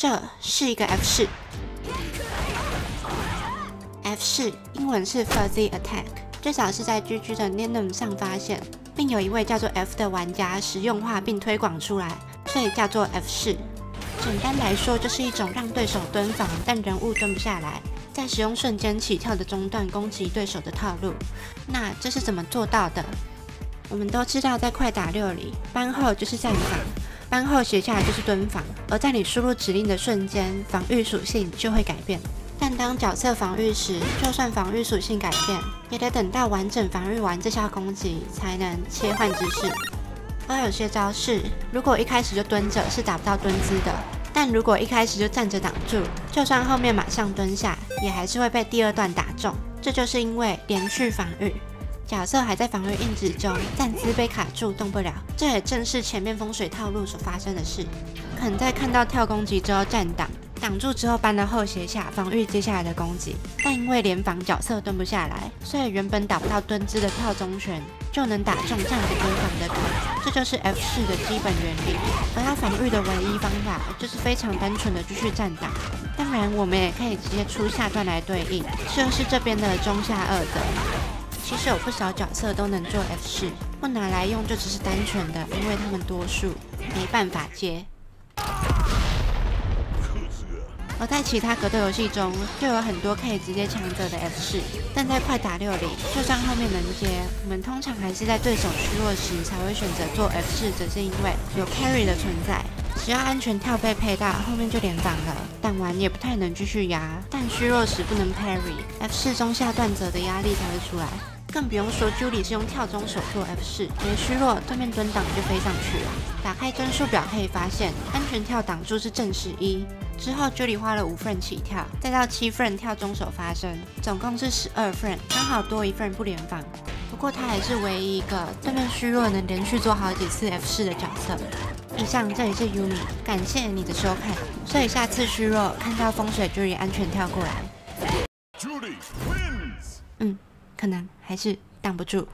这是一个 F 式。F 式英文是 Fuzzy Attack， 最早是在 GG 的 Nenum 上发现，并有一位叫做 F 的玩家实用化并推广出来，所以叫做 F 式。简单来说，就是一种让对手蹲防，但人物蹲不下来，在使用瞬间起跳的中段攻击对手的套路。那这是怎么做到的？我们都知道，在快打6里，班后就是站防，班后斜下来就是蹲防，而在你输入指令的瞬间，防御属性就会改变。但当角色防御时，就算防御属性改变，也得等到完整防御完这下攻击才能切换姿势。而有些招式，如果一开始就蹲着，是打不到蹲姿的；但如果一开始就站着挡住，就算后面马上蹲下，也还是会被第二段打中。这就是因为连续防御，角色还在防御印子中，站姿被卡住动不了。这也正是前面风水套路所发生的事。肯在看到跳攻击之后站挡，挡住之后搬到后斜下防御接下来的攻击，但因为联防角色蹲不下来，所以原本打不到蹲姿的跳中拳就能打中站着蹲防的腿，这就是 F 式的基本原理。而它防御的唯一方法就是非常单纯的继续站挡。当然，我们也可以直接出下段来对应，就是这边的中下二的。其实有不少角色都能做 F 式，不拿来用就只是单纯的，因为他们多数没办法接。而在其他格斗游戏中，就有很多可以直接强者的 F 式，但在快打6里，就算后面能接，我们通常还是在对手虚弱时才会选择做 F 式，则是因为有 carry 的存在。只要安全跳被配到，后面就连防了，挡完也不太能继续压，但虚弱时不能 parry，F 式中下段折的压力才会出来。更不用说 Julie 是用跳中手做 F 式，没虚弱，对面蹲挡就飞上去了。打开帧数表可以发现，安全跳挡住是正11，之后 Julie 花了5分起跳，再到7分跳中手发生，总共是12分，刚好多1分不连防。不过他还是唯一一个对面虚弱能连续做好几次 F 式的角色。以上，这里是 Yumi， 感谢你的收看。所以下次虚弱看到风水 Julie 安全跳过来，可能还是挡不住。